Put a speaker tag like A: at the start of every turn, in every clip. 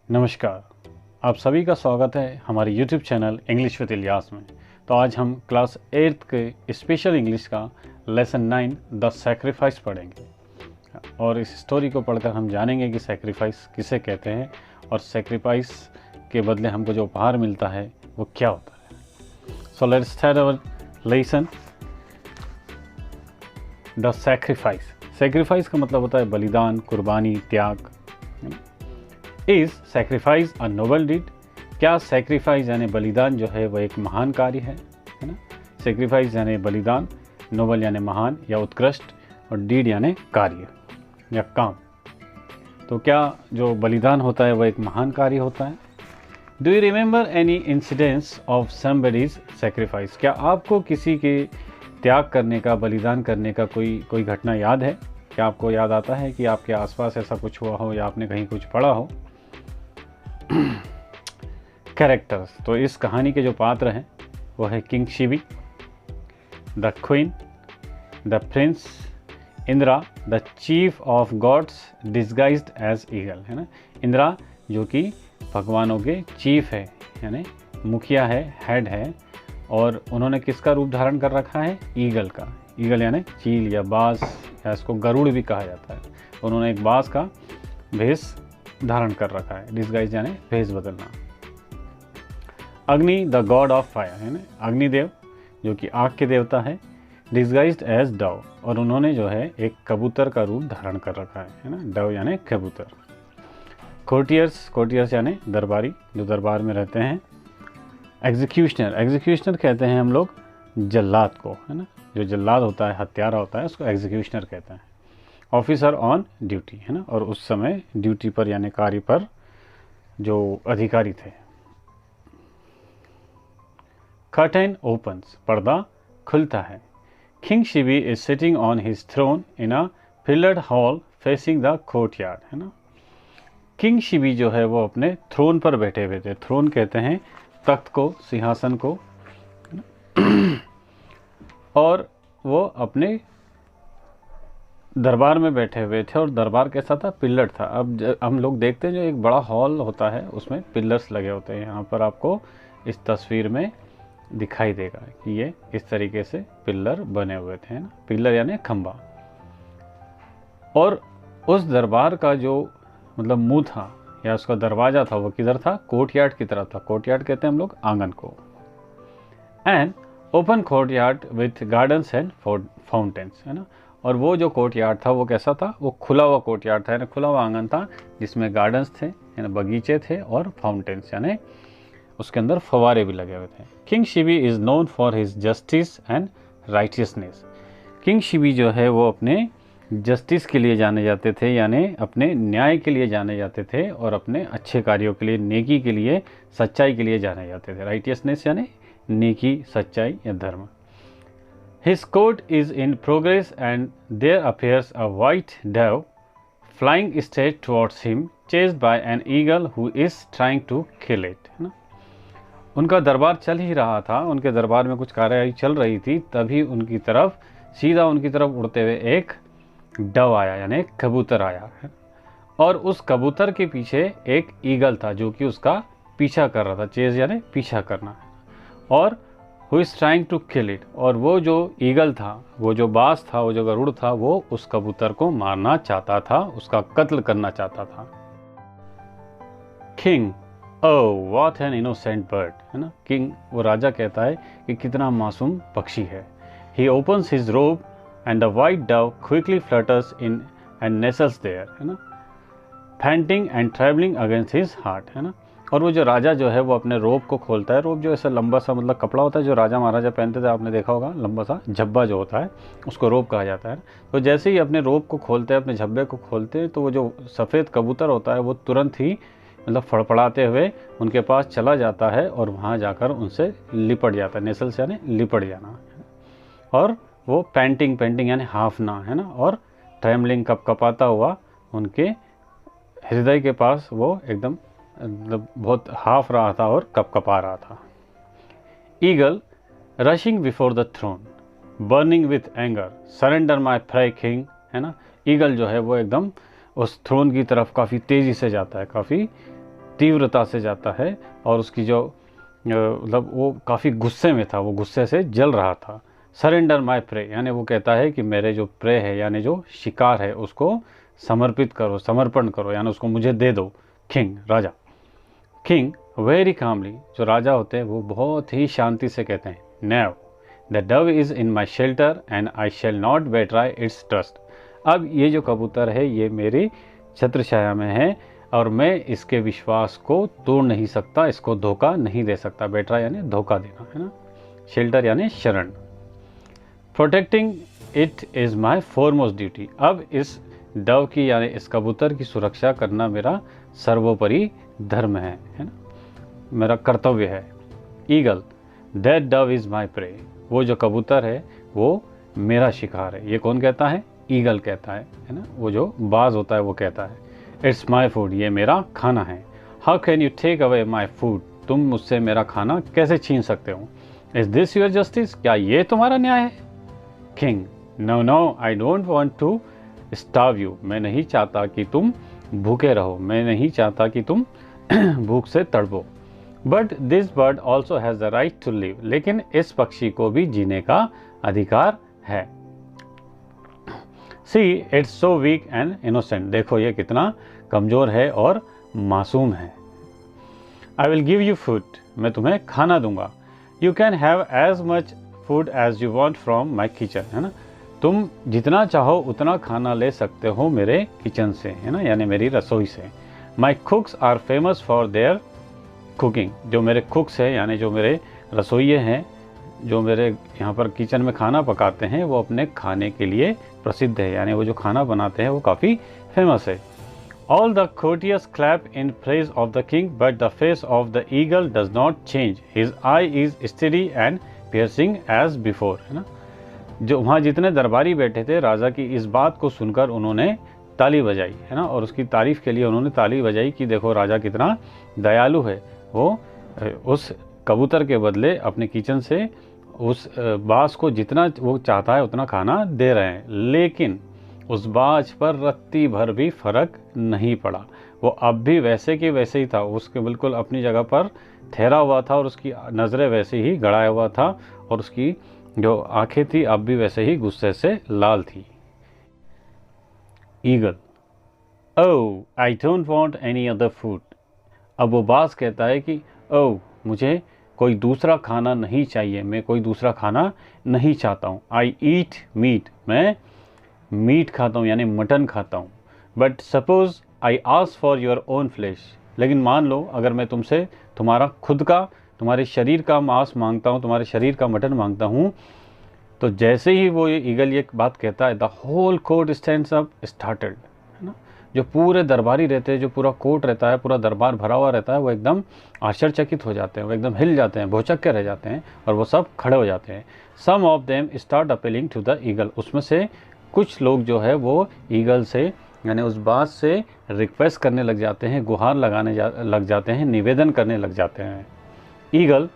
A: नमस्कार, आप सभी का स्वागत है हमारे YouTube channel English with Ilyas में। तो आज हम क्लास 8th के स्पेशल इंग्लिश का लेसन 9 द सैक्रिफाइस पढ़ेंगे और इस स्टोरी को पढ़कर हम जानेंगे कि सैक्रिफाइस किसे कहते हैं और सैक्रिफाइस के बदले हमको जो उपहार मिलता है वो क्या होता है। So let's start our lesson. The sacrifice. Sacrifice का मतलब होता है बलिदान, कुर्बानी, त्याग। Is sacrifice a noble deed? क्या सैक्रिफाइस यानी बलिदान जो है वह एक महान कार्य है ना। सैक्रिफाइस यानी बलिदान, नोबल यानी महान या उत्कृष्ट, और डीड यानी कार्य या काम। तो क्या जो बलिदान होता है वह एक महान कार्य होता है? Do you remember any incidents of somebody's sacrifice? क्या आपको किसी के त्याग करने का, बलिदान करने का कोई घटना याद है? क्या आपको याद आता है कि आपके आसपास ऐसा कुछ हुआ हो या आपने कहीं कुछ पढ़ा हो? कैरेक्टर्स। तो इस कहानी के जो पात्र हैं वो है king Shibi, the queen, the prince, Indra the chief of gods disguised as eagle, है ना। इंद्रा जो कि भगवानों के चीफ है यानी मुखिया है, हेड है, और उन्होंने किसका रूप धारण कर रखा है? ईगल का। ईगल यानी चील या बाज, या इसको गरुड़ भी कहा जाता है। उन्होंने एक बाज का भेष धारण कर रखा है। डिस्गाइज यानी भेष बदलना। अग्नि द गॉड ऑफ फायर, है ना, अग्निदेव जो कि आग के देवता है, डिस्गाइज्ड एज डव, और उन्होंने जो है एक कबूतर का रूप धारण कर रखा है ना। डव यानी कबूतर। कोर्टियर्स, कोर्टियर्स यानी दरबारी, जो दरबार में रहते हैं। एग्जीक्यूशनर, एग्जीक्यूशनर कहते हैं हम लोग जल्लाद को, है ना। जो जल्लाद होता है, हत्यारा होता है, उसको एग्जीक्यूशनर कहते हैं। ऑफिसर ऑन ड्यूटी, है ना, और उस समय ड्यूटी पर यानी कार्य पर जो अधिकारी थे। कर्टेन ओपन्स, पर्दा खुलता है। King Shibi is sitting on his throne in a pillared hall facing the courtyard, है ना। किंग शिबी जो है वो अपने थ्रोन पर बैठे हुए थे। थ्रोन कहते हैं तख्त को, सिंहासन को, और वो अपने दरबार में बैठे हुए थे, और दरबार कैसा था? पिल्लर था। अब हम लोग देखते हैं जो एक बड़ा हॉल होता है उसमें पिल्लर्स लगे होते हैं। यहाँ पर आपको इस तस्वीर में दिखाई देगा कि ये इस तरीके से पिल्लर बने हुए थे ना। पिल्लर यानी खंबा। और उस दरबार का जो मतलब मुंह था या उसका दरवाजा था वो किधर था? कोर्टयार्ड की तरफ था। कोर्टयार्ड कहते हैं हम लोग आंगन को। And open courtyard with gardens and fountains, है ना। और वो जो कोर्टयार्ड था वो कैसा था? वो खुला हुआ कोर्टयार्ड था, यानी खुला हुआ आंगन था जिसमें गार्डन्स थे यानी बगीचे थे, और फाउंटेन्स यानी उसके अंदर फवारे भी लगे हुए थे। King Shibi is known for his justice and righteousness. King Shibi जो है वो अपने जस्टिस के लिए जाने जाते थे, यानी अपने न्याय के लिए जाने जाते थे, और अपने अच्छे कार्यों के लिए, नेकी के लिए, सच्चाई के लिए जाने जाते थे। राइटियसनेस यानी नेकी, सच्चाई या धर्म। His court is in progress and there appears a white dove flying straight towards him, chased by an eagle who is trying to kill it, है ना। उनका दरबार चल ही रहा था, उनके दरबार में कुछ कार्यवाही चल रही थी, तभी उनकी तरफ, सीधा उनकी तरफ उड़ते हुए एक डव आया यानी कबूतर आया है, और उस कबूतर के पीछे एक ईगल था जो कि उसका पीछा कर रहा था। चेज यानी पीछा करना, और who is trying to kill it, और वो जो ईगल था, वो जो बाज था, वो जो गरुड़ था, वो उस कबूतर को मारना चाहता था, उसका कत्ल करना चाहता था। King, oh what an innocent bird, है ना। किंग वो राजा कहता है कि कितना मासूम पक्षी है। He opens his robe and the white dove quickly flutters in and nestles there, है ना, panting and travelling against his heart, है ना। और वो जो राजा जो है वो अपने रोब को खोलता है। रोब जो ऐसा लंबा सा मतलब कपड़ा होता है जो राजा महाराजा पहनते थे, आपने देखा होगा, लंबा सा झब्बा जो होता है उसको रोब कहा जाता है। तो जैसे ही अपने रोब को खोलते हैं, अपने झब्बे को खोलते हैं, तो वो जो सफ़ेद कबूतर होता है वो तुरंत ही मतलब फड़फड़ाते हुए उनके पास चला जाता है, और वहाँ जाकर उनसे लिपट जाता है। नेसल से यानी लिपट जाना, और वो पैंटिंग, पैंटिंग यानी हाफना, है ना, और ट्रेमलिंग, कपकपाता हुआ उनके हृदय के पास वो एकदम मतलब बहुत हाफ रहा था और कपकपा रहा था। Eagle rushing before the throne burning with anger surrender my prey king, है ना। ईगल जो है वो एकदम उस थ्रोन की तरफ काफ़ी तेज़ी से जाता है, काफ़ी तीव्रता से जाता है और उसकी जो मतलब वो काफ़ी गुस्से में था, वो गुस्से से जल रहा था। सरेंडर माय प्रे, यानी वो कहता है कि मेरे जो प्रे है यानी जो शिकार है उसको समर्पित करो, समर्पण करो, यानी उसको मुझे दे दो। किंग, राजा। किंग वेरी कामली, जो राजा होते हैं वो बहुत ही शांति से कहते हैं, now the dove is in my shelter and I shall not betray its trust. अब ये जो कबूतर है ये मेरी छत्र छाया में है और मैं इसके विश्वास को तोड़ नहीं सकता, इसको धोखा नहीं दे सकता। बेट्रा यानी धोखा देना, है ना। शेल्टर यानी शरण। Protecting it is my foremost duty. अब इस डव की यानी इस कबूतर की सुरक्षा करना मेरा सर्वोपरि धर्म है ना, मेरा कर्तव्य है। Eagle, that dove is my prey. वो जो कबूतर है वो मेरा शिकार है। ये कौन कहता है? ईगल कहता है ना। वो जो बाज होता है वो कहता है, इट्स माई फूड, ये मेरा खाना है। How can you take away my food, तुम मुझसे मेरा खाना कैसे छीन सकते हो? इज दिस योर जस्टिस, क्या ये तुम्हारा न्याय है? King, no no, I don't want to starve you, मैं नहीं चाहता कि तुम भूखे रहो, मैं नहीं चाहता कि तुम भूख से तड़पो। But this bird also has the right to live, लेकिन इस पक्षी को भी जीने का अधिकार है। See it's so weak and innocent, देखो ये कितना कमज़ोर है और मासूम है। I will give you food, मैं तुम्हें खाना दूंगा। You can have as much food as you want from my kitchen, है ना। तुम जितना चाहो उतना खाना ले सकते हो मेरे किचन से, है ना, यानी मेरी रसोई से। My cooks are famous for their cooking, जो मेरे कुक्स हैं यानी जो मेरे रसोइये हैं, जो मेरे यहाँ पर किचन में खाना पकाते हैं वो अपने खाने के लिए प्रसिद्ध है, यानी वो जो खाना बनाते हैं वो काफ़ी फेमस है। All the courtiers clap in praise of the king, but the face of the eagle does not change. His eye is steady and piercing as before, है ना। जो वहाँ जितने दरबारी बैठे थे राजा की इस बात को सुनकर उन्होंने ताली बजाई, है ना, और उसकी तारीफ के लिए उन्होंने ताली बजाई कि देखो राजा कितना दयालु है। वो उस कबूतर के बदले अपने किचन से उस बाज को जितना वो चाहता है उतना खाना दे रहे हैं, लेकिन उस बाज पर रत्ती भर भी फर्क नहीं पड़ा। वो अब भी वैसे के वैसे ही था, उसके बिल्कुल अपनी जगह पर ठहरा हुआ था और उसकी नज़रें वैसे ही गड़ाया हुआ था और उसकी जो आंखें थी अब भी वैसे ही गुस्से से लाल थी। Eagle, oh I don't want any other food. अब वो बाज कहता है कि ओह मुझे कोई दूसरा खाना नहीं चाहिए, मैं कोई दूसरा खाना नहीं चाहता हूँ। आई ईट मीट, मैं मीट खाता हूँ यानी मटन खाता हूँ। But suppose I ask for your own flash, लेकिन मान लो अगर मैं तुमसे तुम्हारा खुद का, तुम्हारे शरीर का मांस मांगता हूँ, तुम्हारे शरीर का मटन मांगता हूँ, तो जैसे ही वो ये ईगल ये बात कहता है, the whole court stands up started, है ना। जो पूरे दरबारी रहते हैं, जो पूरा कोर्ट रहता है, पूरा दरबार भरा हुआ रहता है, वो एकदम आश्चर्यचकित हो जाते हैं, वो एकदम हिल जाते हैं, भौचक के रह जाते हैं और वो सब खड़े हो जाते हैं। Some of them start appealing to the eagle, उसमें से कुछ लोग जो है वो ईगल से यानी उस बात से रिक्वेस्ट करने लग जाते हैं, गुहार लगाने लग जाते हैं, निवेदन करने लग जाते हैं। ईगल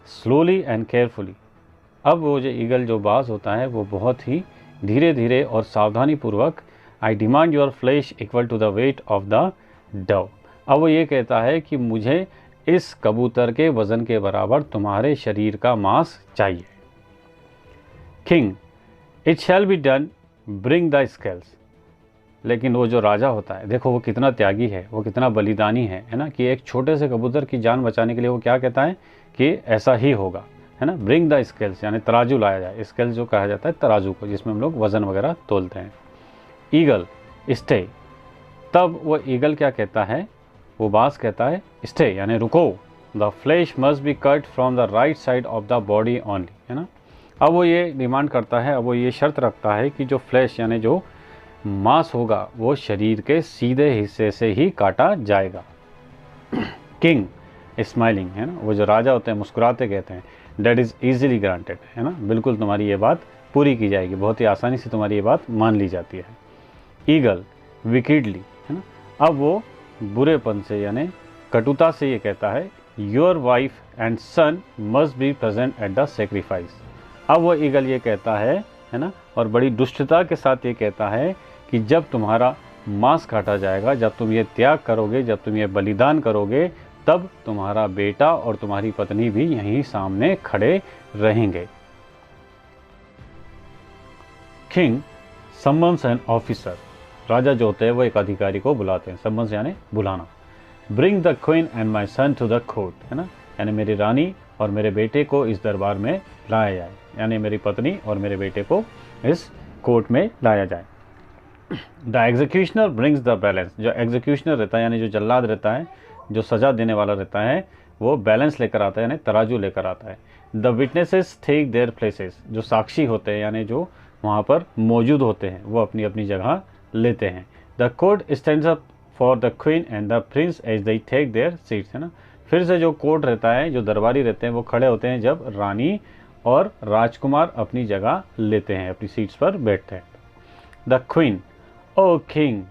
A: स्लोली एंड केयरफुली, अब वो जो ईगल जो बाज होता है वो बहुत ही धीरे धीरे और सावधानी पूर्वक, I demand your flesh equal to the weight of the dove, अब वो ये कहता है कि मुझे इस कबूतर के वज़न के बराबर तुम्हारे शरीर का मांस चाहिए। King, it shall be done, bring the scales. लेकिन वो जो राजा होता है, देखो वो कितना त्यागी है, वो कितना बलिदानी है ना, कि एक छोटे से कबूतर की जान बचाने के लिए वो क्या कहता है कि ऐसा ही होगा, है ना। ब्रिंग द स्केल्स यानी तराजू लाया जाए, स्केल्स जो कहा जाता है तराजू को, जिसमें हम लोग वज़न वगैरह तोलते हैं। ईगल स्टे, तब वो ईगल क्या कहता है, वो बाज कहता है स्टे यानी रुको, the flash must be cut from the right side of the body only, है ना। अब वो ये डिमांड करता है, अब वो ये शर्त रखता है कि जो फ्लैश यानी जो मांस होगा वो शरीर के सीधे हिस्से से ही काटा जाएगा। किंग स्माइलिंग, है ना, वो जो राजा होते हैं मुस्कुराते कहते हैं डेट इज़ ईजिली ग्रांटेड, है ना, बिल्कुल तुम्हारी ये बात पूरी की जाएगी, बहुत ही आसानी से तुम्हारी ये बात मान ली जाती है। ईगल विकिडली, है ना, अब वो बुरेपन से यानी कटुता से ये कहता है your wife and son must be present at the sacrifice. अब वो ईगल ये कहता है ना, और बड़ी दुष्टता के साथ ये कहता है कि जब तुम्हारा मांस काटा जाएगा, जब तुम ये त्याग करोगे, जब तुम ये बलिदान करोगे, तब तुम्हारा बेटा और तुम्हारी पत्नी भी यहीं सामने खड़े रहेंगे। किंग समन्स एन ऑफिसर, राजा जो होते हैं वो एक अधिकारी को बुलाते हैं। समन्स यानी बुलाना। Bring the queen and my son to the court, है ना, यानी मेरी रानी और मेरे बेटे को इस दरबार में लाया जाए, यानी मेरी पत्नी और मेरे बेटे को इस कोर्ट में लाया जाए। The executioner brings the balance, जो एग्जीक्यूशनर रहता है यानी जो जल्लाद रहता है, जो सज़ा देने वाला रहता है, वो बैलेंस लेकर आता है यानी तराजू लेकर आता है। The witnesses take their places, जो साक्षी होते हैं यानी जो वहाँ पर मौजूद होते हैं वो अपनी अपनी जगह लेते हैं। The court stands up for the queen and the prince as they take their seats, है ना, फिर से जो कोर्ट रहता है, जो दरबारी रहते हैं वो खड़े होते हैं जब रानी और राजकुमार अपनी जगह लेते हैं, अपनी सीट्स पर बैठते हैं। द क्वीन, ओ किंग,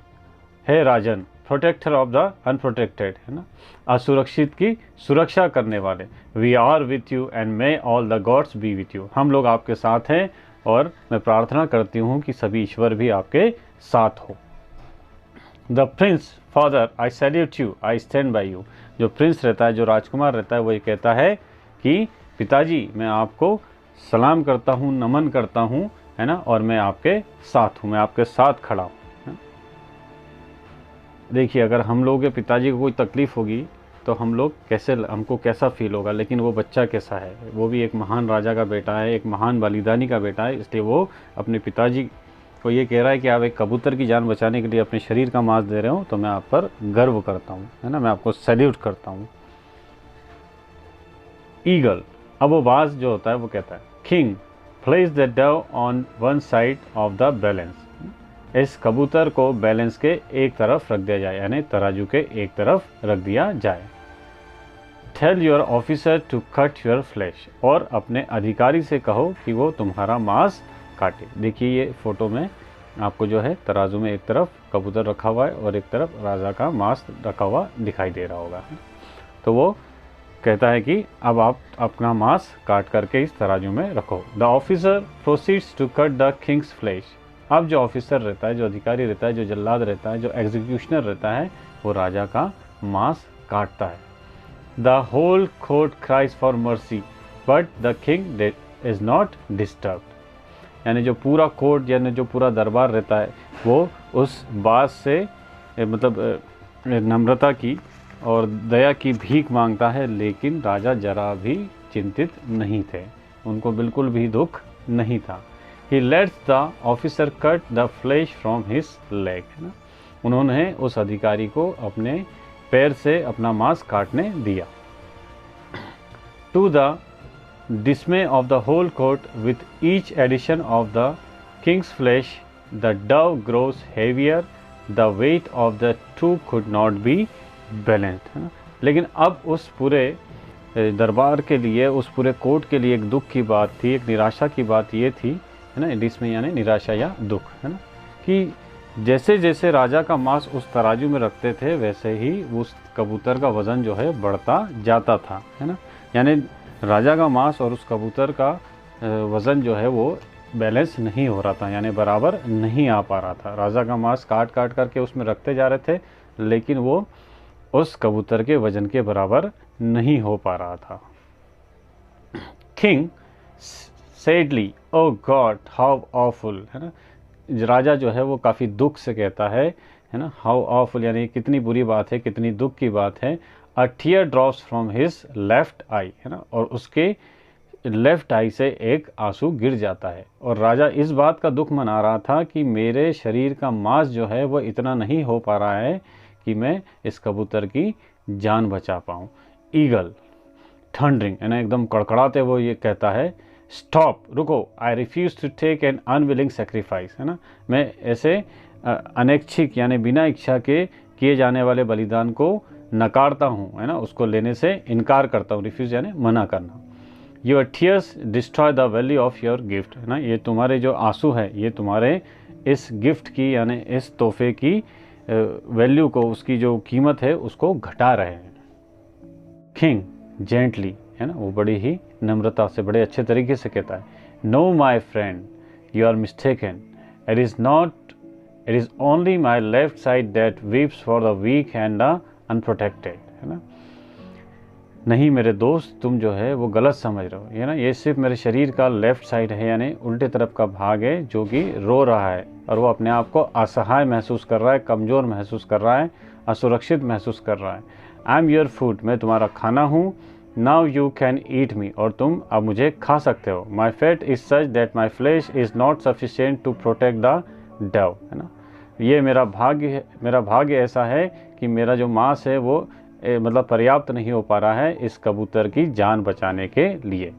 A: हे राजन, प्रोटेक्टर ऑफ द अनप्रोटेक्टेड, है ना, असुरक्षित की सुरक्षा करने वाले। We are with you and may all the gods be with you, हम लोग आपके साथ हैं और मैं प्रार्थना करती हूँ कि सभी ईश्वर भी आपके साथ हो। The Prince, father, I salute you, I stand by you, जो प्रिंस रहता है, जो राजकुमार रहता है, वो ये कहता है कि पिताजी मैं आपको सलाम करता हूँ, नमन करता हूँ, है ना, और मैं आपके साथ हूँ, मैं आपके साथ खड़ा हूँ। देखिए, अगर हम लोगों के पिताजी को कोई तकलीफ़ होगी तो हम लोग कैसे, हमको कैसा फील होगा, लेकिन वो बच्चा कैसा है, वो भी एक महान राजा का बेटा है, एक महान बलिदानी का बेटा है, इसलिए वो अपने पिताजी को ये कह रहा है कि आप एक कबूतर की जान बचाने के लिए अपने शरीर का मांस दे रहे हो, तो मैं आप पर गर्व करता हूँ, है ना, मैं आपको सैल्यूट करता हूँ। ईगल, अब वो बाज जो होता है वो कहता है, king place the Dove on one side of the balance, इस कबूतर को बैलेंस के एक तरफ रख दिया जाए, यानी तराजू के एक तरफ रख दिया जाए। Tell your officer to cut your flesh, और अपने अधिकारी से कहो कि वो तुम्हारा मांस काटे। देखिए ये फोटो में आपको जो है तराजू में एक तरफ कबूतर रखा हुआ है और एक तरफ राजा का मांस रखा हुआ दिखाई दे रहा होगा। तो वो कहता है कि अब आप अपना मांस काट करके इस तराजू में रखो। The officer proceeds to cut the king's flesh, अब जो ऑफिसर रहता है, जो अधिकारी रहता है, जो जल्लाद रहता है, जो एग्जीक्यूशनर रहता है, वो राजा का मांस काटता है। The whole court cries for mercy but the king is not disturbed, यानी जो पूरा कोर्ट यानी जो पूरा दरबार रहता है वो उस बात से मतलब नम्रता की और दया की भीख मांगता है, लेकिन राजा जरा भी चिंतित नहीं थे, उनको बिल्कुल भी दुख नहीं था। He lets the officer cut the flesh from his leg, है ना, उन्होंने उस अधिकारी को अपने पैर से अपना मांस काटने दिया। To the dismay of the whole court, with each addition of the king's flesh, the dove grows heavier, the weight of the two could not be balanced, है ना, लेकिन अब उस पूरे दरबार के लिए, उस पूरे कोर्ट के लिए एक दुख की बात थी, एक निराशा की बात ये थी, है ना, डिसमे यानी निराशा या दुख, है ना, कि जैसे जैसे राजा का मांस उस तराजू में रखते थे वैसे ही उस कबूतर का वज़न जो है बढ़ता जाता था, है ना, यानी राजा का मांस और उस कबूतर का वज़न जो है वो बैलेंस नहीं हो रहा था, यानी बराबर नहीं आ पा रहा था। राजा का मांस काट काट करके उसमें रखते जा रहे थे, लेकिन वो उस कबूतर के वज़न के बराबर नहीं हो पा रहा था। King sadly, O God how awful, है ना, राजा जो है वो काफ़ी दुख से कहता है ना, हाउ ऑफुल यानी कितनी बुरी बात है, कितनी दुख की बात है। A tear drops from his left eye, है ना, और उसके लेफ्ट आई से एक आंसू गिर जाता है, और राजा इस बात का दुख मना रहा था कि मेरे शरीर का मांस जो है वो इतना नहीं हो पा रहा है कि मैं इस कबूतर की जान बचा पाऊँ। ईगल थंडरिंग, है ना, एकदम कड़कड़ाते वो ये कहता है, स्टॉप, रुको, I refuse to take an unwilling sacrifice, है ना, मैं ऐसे अनैच्छिक यानी बिना इच्छा के किए जाने वाले बलिदान को नकारता हूँ, है ना, उसको लेने से इनकार करता हूँ। रिफ्यूज़ यानी मना करना। Your tears destroy the value of your gift, है ना, ये तुम्हारे जो आंसू है ये तुम्हारे इस गिफ्ट की यानी इस तोहफे की वैल्यू को, उसकी जो कीमत है उसको घटा रहे हैं। किंग जेंटली, है ना, वो बड़ी ही नम्रता से बड़े अच्छे तरीके से कहता है, no my friend, you are mistaken, it is not it is only my left side that weeps for the weak and the unprotected, है ना। नहीं मेरे दोस्त, तुम जो है वो गलत समझ रहे हो, ये ना, ये सिर्फ मेरे शरीर का लेफ़्ट साइड है, यानी उल्टे तरफ का भाग है जो कि रो रहा है और वो अपने आप को असहाय महसूस कर रहा है, कमज़ोर महसूस कर रहा है, असुरक्षित महसूस कर रहा है। आई एम योर फूड, मैं तुम्हारा खाना हूँ। Now you can eat me, और तुम अब मुझे खा सकते हो। My fate is such that my flesh is not sufficient to protect the dove, है ना। ये मेरा भाग्य ऐसा है कि मेरा जो मांस है वो मतलब पर्याप्त नहीं हो पा रहा है इस कबूतर की जान बचाने के लिए।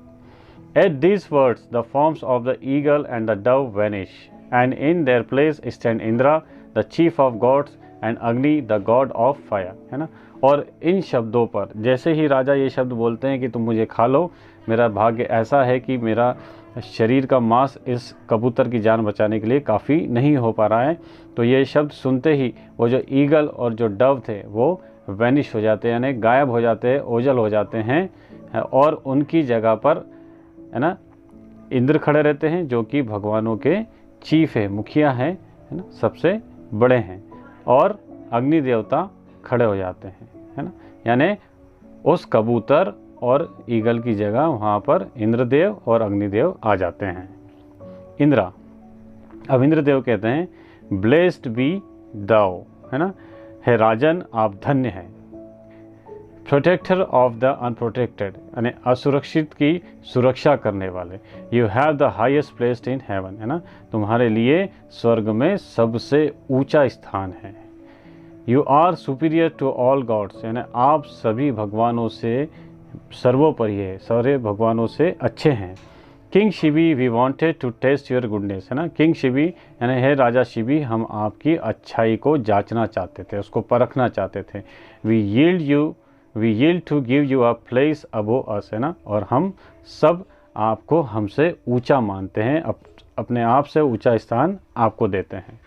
A: At this words the forms of the eagle and the Dove vanish and in their place stand Indira the chief of gods and अग्नि द गॉड ऑफ फायर, है ना। और इन शब्दों पर जैसे ही राजा ये शब्द बोलते हैं कि तुम मुझे खा लो, मेरा भाग्य ऐसा है कि मेरा शरीर का मांस इस कबूतर की जान बचाने के लिए काफ़ी नहीं हो पा रहा है, तो ये शब्द सुनते ही वो जो ईगल और जो डव थे वो वैनिश हो जाते हैं, यानी गायब हो जाते हैं, ओझल हो जाते हैं, और उनकी जगह पर, है ना, इंद्र खड़े रहते हैं जो कि भगवानों के चीफ है, मुखिया है ना, सबसे बड़े हैं, और अग्नि देवता खड़े हो जाते हैं, है ना। यानी उस कबूतर और ईगल की जगह वहाँ पर इंद्रदेव और अग्निदेव आ जाते हैं। इंद्रा, अब इंद्रदेव कहते हैं ब्लेस्ड बी दाओ, है ना, हे राजन आप धन्य हैं। प्रोटेक्टर ऑफ द अनप्रोटेक्टेड, यानी असुरक्षित की सुरक्षा करने वाले। You have the highest placed in heaven, है ना, तुम्हारे लिए स्वर्ग में सबसे ऊंचा स्थान है। You are superior to all gods, यानी आप सभी भगवानों से सर्वोपरि है, सारे भगवानों से अच्छे हैं। King Shibi we wanted to test your goodness, है ना, किंग शिबी यानी है राजा शिबी, हम आपकी अच्छाई को जांचना चाहते थे, उसको परखना चाहते थे। We yield to give you a place above us, है ना, और हम सब आपको हमसे ऊंचा मानते हैं, अपने आप से ऊंचा स्थान आपको देते हैं।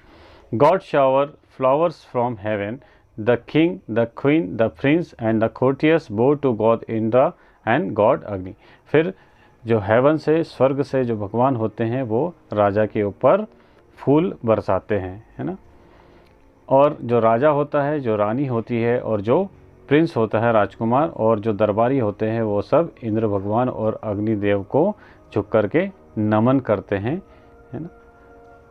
A: God shower flowers from heaven, the king the queen the prince and the courtiers bow to God Indra and God Agni. फिर जो हेवन से, स्वर्ग से जो भगवान होते हैं वो राजा के ऊपर फूल बरसाते हैं, है ना, और जो राजा होता है, जो रानी होती है, और जो प्रिंस होता है राजकुमार, और जो दरबारी होते हैं वो सब इंद्र भगवान और अग्निदेव को झुक करके नमन करते हैं, है ना।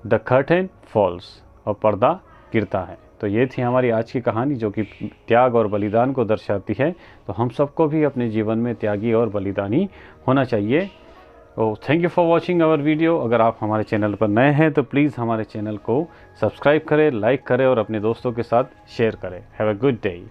A: द कर्टेन फॉल्स, और पर्दा गिरता है। तो ये थी हमारी आज की कहानी जो कि त्याग और बलिदान को दर्शाती है। तो हम सबको भी अपने जीवन में त्यागी और बलिदानी होना चाहिए। तो thank you for watching our video. अगर आप हमारे चैनल पर नए हैं तो प्लीज़ हमारे चैनल को सब्सक्राइब करें, लाइक करें और अपने दोस्तों के साथ शेयर करें। Have a good day.